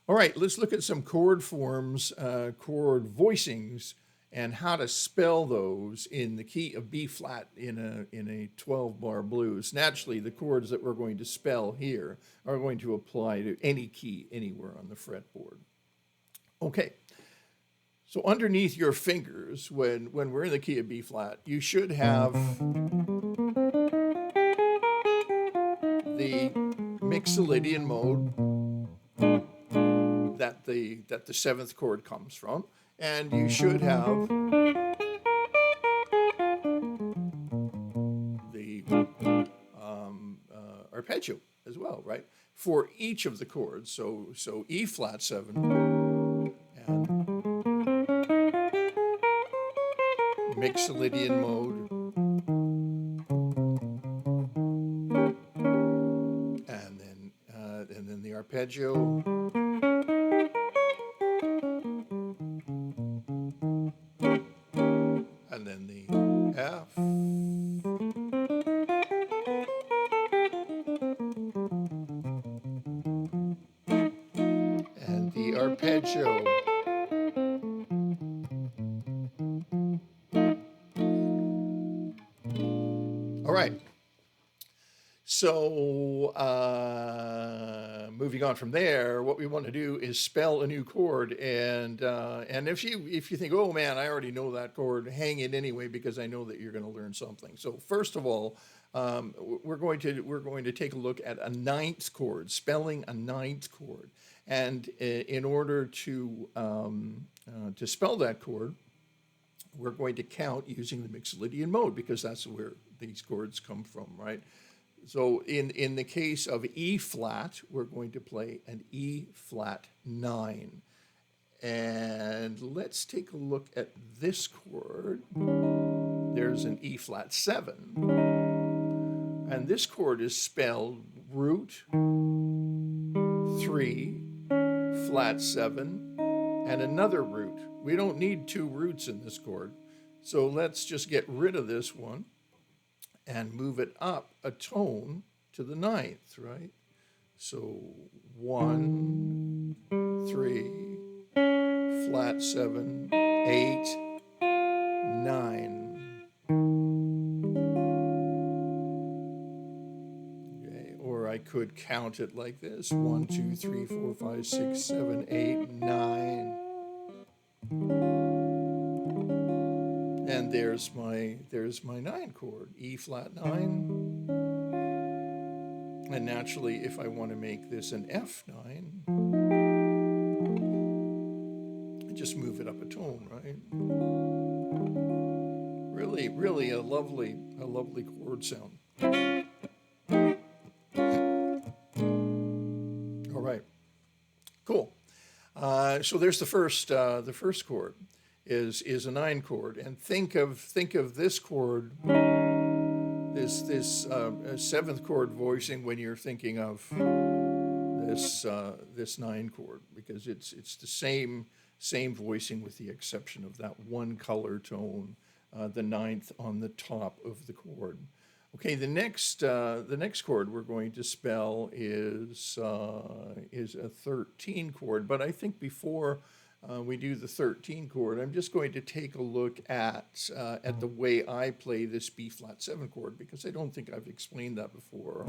All right, let's look at some chord forms, chord voicings, and how to spell those in the key of B flat in a 12-bar blues. Naturally, the chords that we're going to spell here are going to apply to any key anywhere on the fretboard. Okay, so underneath your fingers, when we're in the key of B flat, you should have the Mixolydian mode that the seventh chord comes from, and you should have the arpeggio as well, right? For each of the chords, so E flat 7 and Mixolydian mode, and then the arpeggio, and then the F, and the arpeggio. All right. So moving on from there, what we want to do is spell a new chord, and if you think, oh man, I already know that chord, hang it anyway because I know that you're going to learn something. So first of all, we're going to take a look at a ninth chord, spelling a ninth chord, and in order to spell that chord, we're going to count using the Mixolydian mode because that's where these chords come from, right? So in the case of E flat, we're going to play an E flat 9. And let's take a look at this chord. There's an E flat 7. And this chord is spelled root 3, flat 7, and another root. We don't need two roots in this chord. So let's just get rid of this one and move it up a tone to the ninth, right? So 1, 3, flat 7, 8, 9. Okay, or I could count it like this: 1, 2, 3, 4, 5, 6, 7, 8, 9. And there's my 9 chord, E flat 9. And naturally, if I want to make this an F9, I just move it up a tone, right? Really a lovely chord sound. All right, cool. So there's the first chord is a 9 chord, and think of this chord, this seventh chord voicing when you're thinking of this 9 chord, because it's the same voicing with the exception of that one color tone, the ninth on the top of the chord. Okay, the next chord we're going to spell is a 13 chord, but I think before we do the 13 chord, I'm just going to take a look at the way I play this B flat 7 chord, because I don't think I've explained that before.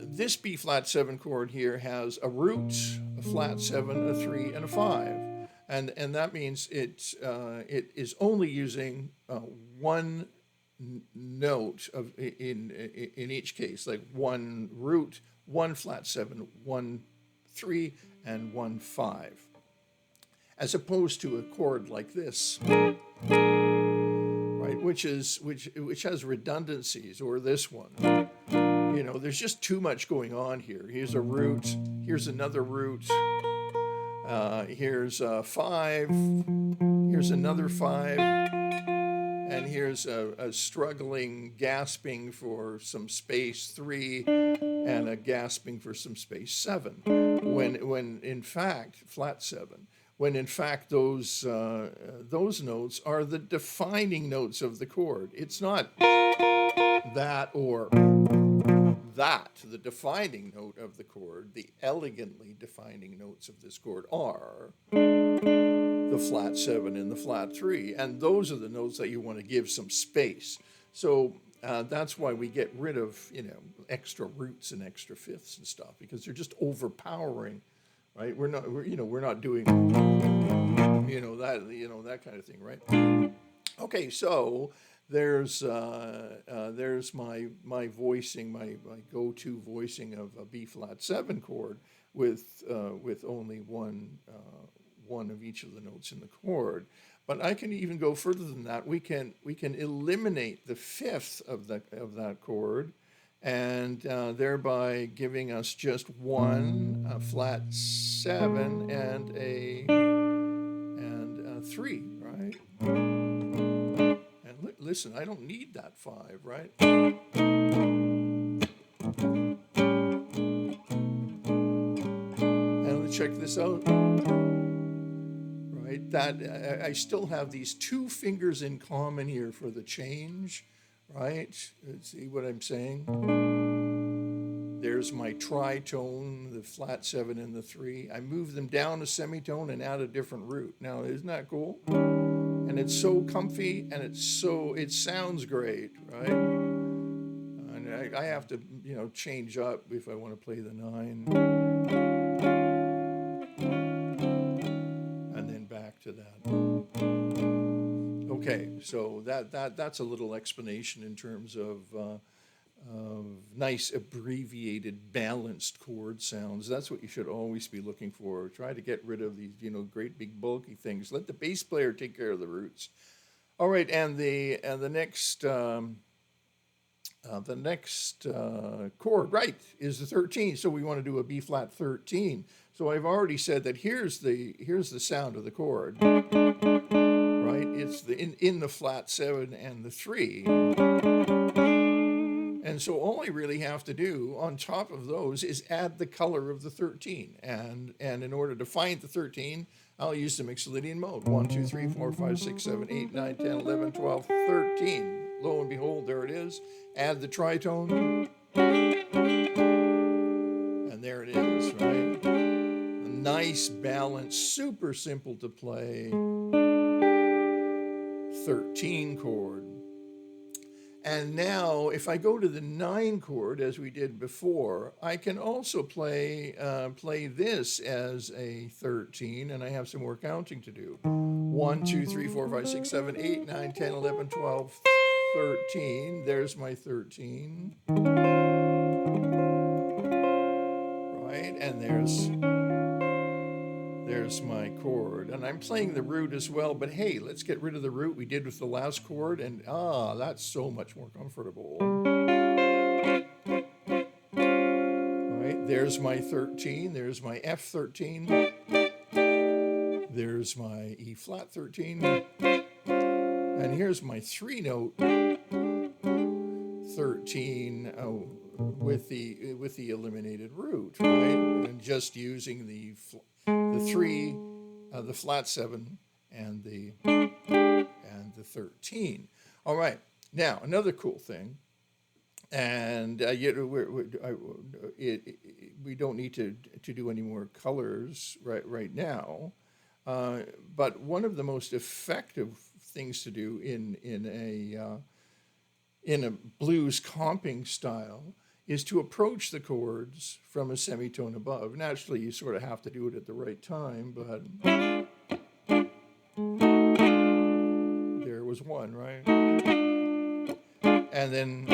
This B flat 7 chord here has a root, a flat 7, a 3, and a 5. And that means it is only using one note in each case, like one root, one flat 7, 1 3, and 1 5, as opposed to a chord like this, right, which has redundancies, or this one. You know, there's just too much going on here. Here's a root, here's another root. Here's a 5, here's another 5, and here's a struggling, gasping for some space 3, and a gasping for some space 7. When in fact, flat 7, when in fact those notes are the defining notes of the chord. It's not that or the defining note of the chord, the elegantly defining notes of this chord are the flat 7 and the flat 3. And those are the notes that you want to give some space. So that's why we get rid of, extra roots and extra fifths and stuff, because they're just overpowering, right? We're not doing, that kind of thing, right? Okay, so there's my voicing, my go-to voicing of a B flat 7 chord with only one of each of the notes in the chord. But I can even go further than that. We can eliminate the fifth of that chord, and thereby giving us just one flat 7 and a 3, right? And listen, I don't need that 5, right? And let's check this out. Right, that I still have these 2 fingers in common here for the change, right? See what I'm saying? There's my tritone, the flat 7 and the 3. I move them down a semitone and add a different root. Now, isn't that cool? And it's so comfy, and it sounds great, right? And I have to, change up if I want to play the 9. And then back to that. Okay, so that's a little explanation in terms of nice abbreviated balanced chord sounds. That's what you should always be looking for. Try to get rid of these, great big bulky things. Let the bass player take care of the roots. All right, and the next chord, right, is the 13. So we want to do a B flat 13. So I've already said that here's the sound of the chord. Right, it's in the flat 7 and the 3. And so all I really have to do on top of those is add the color of the 13. And in order to find the 13, I'll use the Mixolydian mode. 1, 2, 3, 4, 5, 6, 7, 8, 9, 10, 11, 12, 13. Lo and behold, there it is. Add the tritone. And there it is, right? A nice, balanced, super simple to play 13 chord. And now, if I go to the 9 chord, as we did before, I can also play this as a 13, and I have some more counting to do. 1, 2, 3, 4, 5, 6, 7, 8, 9, 10, 11, 12, 13. There's my 13. Right, and there's my chord, and I'm playing the root as well, but hey, let's get rid of the root we did with the last chord, and that's so much more comfortable. Right, there's my 13, there's my F13, there's my E flat 13, and here's my 3 note 13 with the eliminated root, right, and just using the 3, the flat 7, and the 13. All right. Now another cool thing, and we don't need to do any more colors right now. But one of the most effective things to do in a blues comping style is to approach the chords from a semitone above. Naturally, you sort of have to do it at the right time, but there was one, right? And then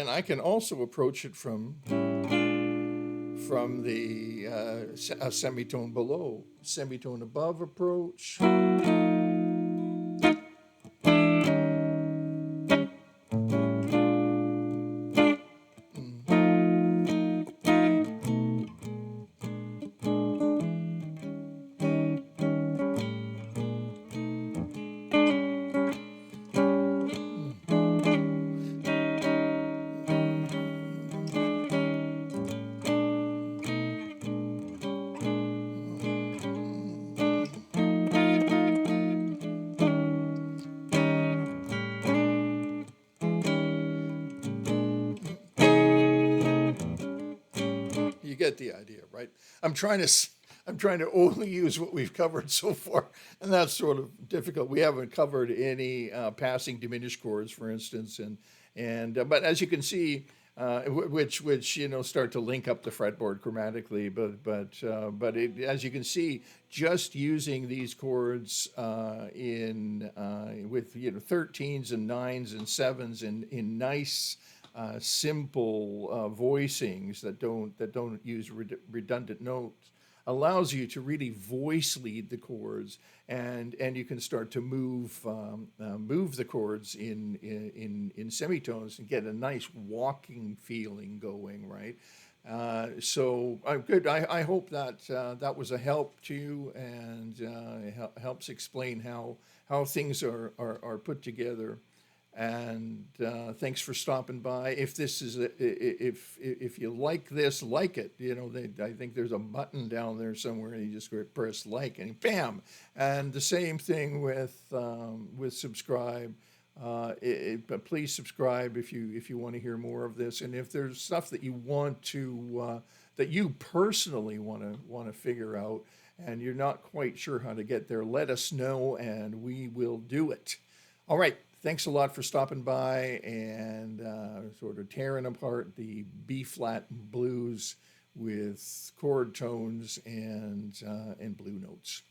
I can also approach it from the a semitone below, semitone above approach. you get the idea, right? I'm trying to I'm trying to only use what we've covered so far, and that's sort of difficult. We haven't covered any passing diminished chords, for instance, and but as you can see, which start to link up the fretboard chromatically, but as you can see, just using these chords in with 13s and 9s and 7s in nice simple voicings that don't use redundant notes allows you to really voice lead the chords, and you can start to move the chords in semitones and get a nice walking feeling going, right? So good. I hope that that was a help to you, and helps explain how things are put together. And thanks for stopping by. If this is if you like this, like it. I think there's a button down there somewhere, and you just press like, and bam. And the same thing with subscribe. But please subscribe if you want to hear more of this, and if there's stuff that you want to that you personally want to figure out, and you're not quite sure how to get there, let us know, and we will do it. All right. Thanks a lot for stopping by and sort of tearing apart the B flat blues with chord tones and blue notes.